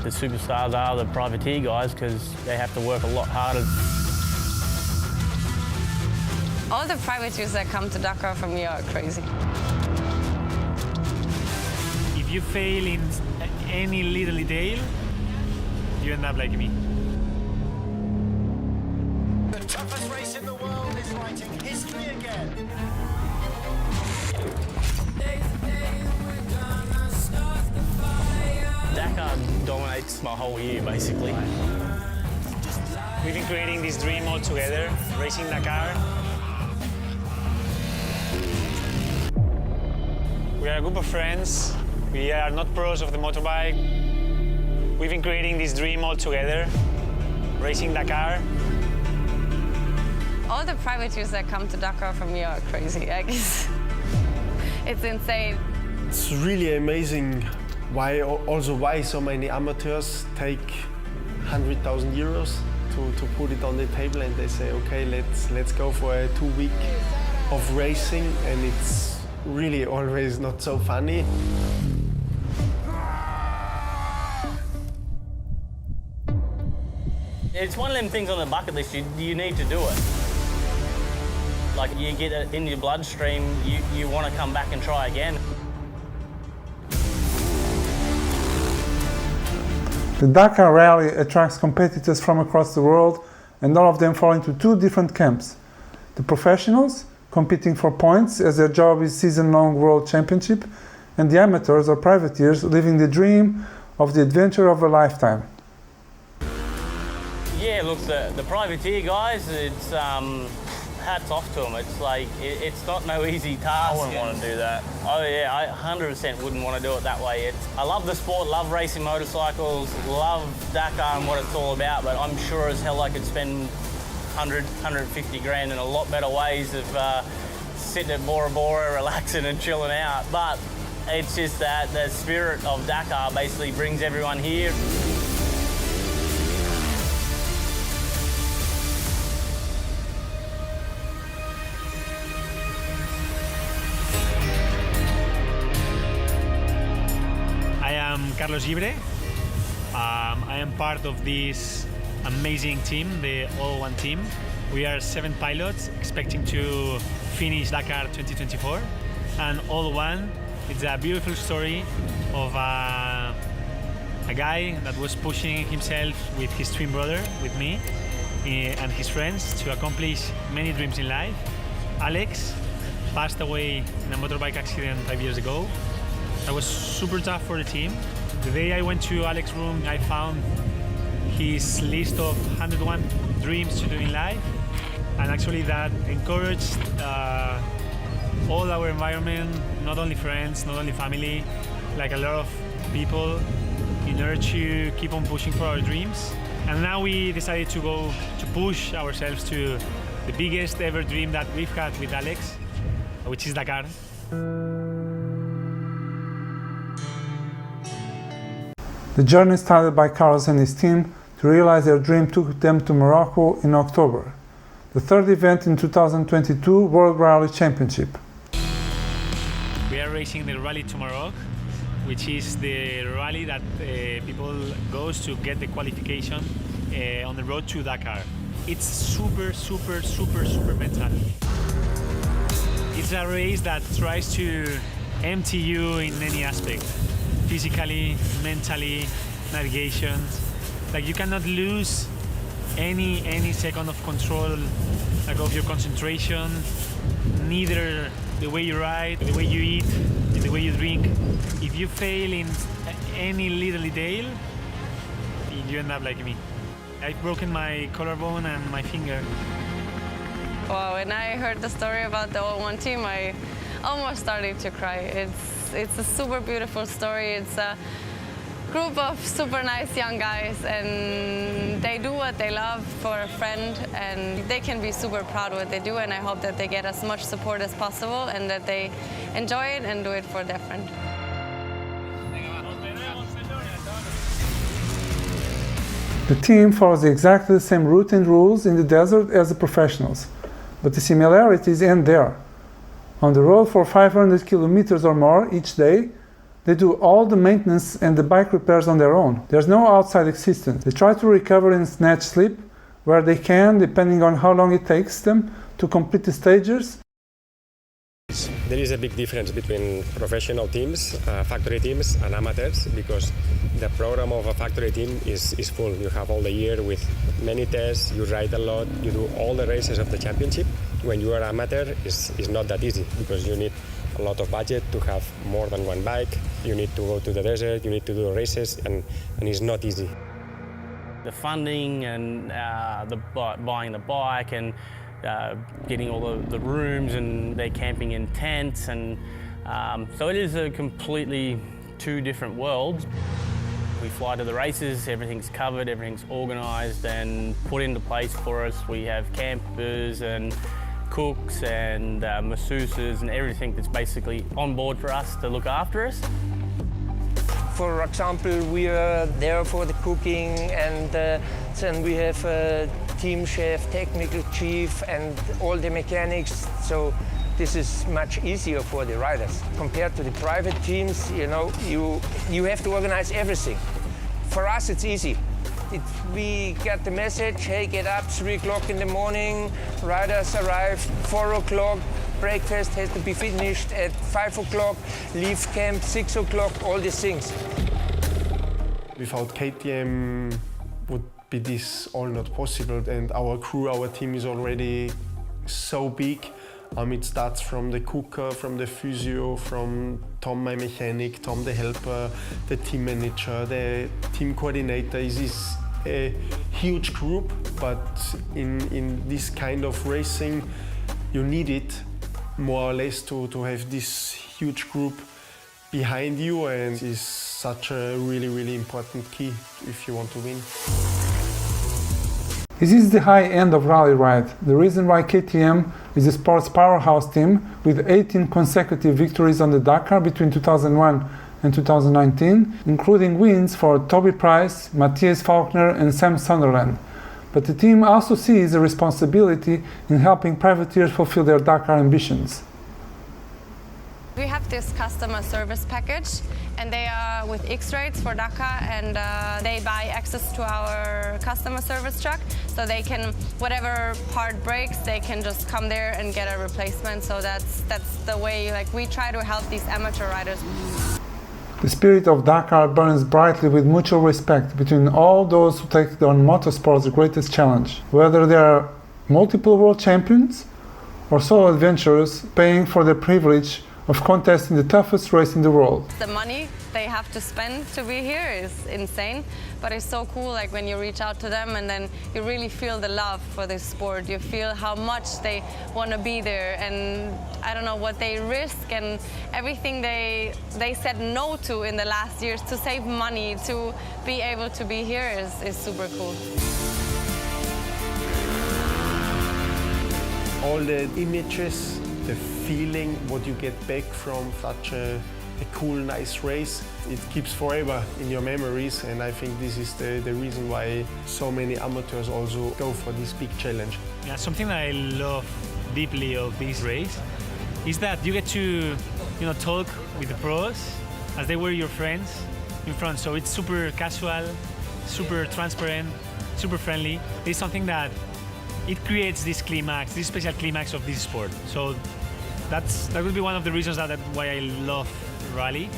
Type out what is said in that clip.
the superstars are the privateer guys because they have to work a lot harder. All the privateers that come to Dakar from me are crazy. If you fail in any little detail, you end up like me. The toughest race in the world is writing history again. Dakar dominates my whole year, basically. We've been creating this dream all together, racing Dakar. We are a group of friends. We are not pros of the motorbike. We've been creating this dream all together, racing Dakar. All the privateers that come to Dakar from me are crazy. I guess it's insane. It's really amazing why so many amateurs take 100,000 euros to put it on the table, and they say, okay, let's go for a 2 week of racing, and it's really always not so funny. It's one of them things on the bucket list, you need to do it. Like, you get it in your bloodstream, you want to come back and try again. The Dakar Rally attracts competitors from across the world, and all of them fall into two different camps. The professionals, competing for points as their job is season-long world championship, and the amateurs or privateers living the dream of the adventure of a lifetime. Yeah, look, the privateer guys, it's hats off to them. It's like, it's not no easy task. I wouldn't want to do that. Oh yeah, I 100% wouldn't want to do it that way. I love the sport, love racing motorcycles, love Dakar and what it's all about, but I'm sure as hell I could spend 100, 150 grand in a lot better ways of sitting at Bora Bora, relaxing and chilling out. But it's just that the spirit of Dakar basically brings everyone here. Carlos Libre. I am part of this amazing team, the All-One team. We are 7 pilots expecting to finish Dakar 2024. And All-One, it's a beautiful story of a guy that was pushing himself with his twin brother, with me, and his friends to accomplish many dreams in life. Alex passed away in a motorbike accident 5 years ago. That was super tough for the team. The day I went to Alex's room, I found his list of 101 dreams to do in life. And actually that encouraged all our environment, not only friends, not only family, like a lot of people, in order to keep on pushing for our dreams. And now we decided to go to push ourselves to the biggest ever dream that we've had with Alex, which is Dakar. The journey started by Carlos and his team to realize their dream took them to Morocco in October, the third event in 2022 World Rally Championship. We are racing the Rally to Morocco, which is the rally that people goes to get the qualification on the road to Dakar. It's super mental. It's a race that tries to empty you in any aspect. Physically, mentally, navigation. Like, you cannot lose any second of control, like, of your concentration, neither the way you ride, the way you eat, the way you drink. If you fail in any little detail, you end up like me. I've broken my collarbone and my finger. Wow, when I heard the story about the All-One team, I almost started to cry. It's a super beautiful story. It's a group of super nice young guys, and they do what they love for a friend, and they can be super proud of what they do, and I hope that they get as much support as possible and that they enjoy it and do it for their friend. The team follows exactly the same route and rules in the desert as the professionals, but the similarities end there. On the road for 500 kilometers or more each day, They do all the maintenance and the bike repairs on their own. There's no outside assistance. They try to recover and snatch sleep where they can, depending on how long it takes them to complete the stages. There is a big difference between professional teams, factory teams, and amateurs, because the program of a factory team is full. You have all the year with many tests, you ride a lot, you do all the races of the championship. When you are amateur, it's not that easy, because you need a lot of budget to have more than one bike. You need to go to the desert, you need to do races, and it's not easy. The funding and buying the bike and getting all the rooms, and they're camping in tents, and so it is a completely two different worlds. We fly to the races, everything's covered, everything's organised and put into place for us. We have campers and cooks and masseuses and everything that's basically on board for us to look after us. For example, we are there for the cooking, and then we have a team chef, technical chief, and all the mechanics. So this is much easier for the riders. Compared to the private teams, you know, you have to organize everything. For us, it's easy. We get the message, hey, get up 3 o'clock in the morning, riders arrive 4 o'clock, breakfast has to be finished at 5 o'clock, leave camp 6 o'clock, all these things. Without KTM would be this all not possible, and our crew, our team is already so big. It starts from the cooker, from the physio, from Tom, my mechanic, Tom, the helper, the team manager, the team coordinator. It is a huge group, but in this kind of racing, you need it more or less to have this huge group behind you, and it is such a really, really important key if you want to win. This is the high end of rally ride, the reason why KTM is a sports powerhouse team with 18 consecutive victories on the Dakar between 2001 and 2019, including wins for Toby Price, Matthias Faulkner and Sam Sunderland. But the team also sees a responsibility in helping privateers fulfill their Dakar ambitions. We have this customer service package, and they are with X-Rates for Dakar, and they buy access to our customer service truck, so they can, whatever part breaks, they can just come there and get a replacement. So that's the way, like, we try to help these amateur riders. The spirit of Dakar burns brightly with mutual respect between all those who take on motorsport's greatest challenge, whether they are multiple world champions or solo adventurers paying for the privilege of contesting the toughest race in the world. The money they have to spend to be here is insane, but it's so cool, like, when you reach out to them and then you really feel the love for this sport. You feel how much they want to be there, and I don't know what they risk, and everything they said no to in the last years to save money to be able to be here is super cool. All the images, the feeling, what you get back from such a cool, nice race, it keeps forever in your memories, and I think this is the reason why so many amateurs also go for this big challenge. Yeah, something that I love deeply of this race is that you get to, talk with the pros as they were your friends in front. So it's super casual, super transparent, super friendly. It's something that it creates this climax, this special climax of this sport. So that would be one of the reasons why I love rally.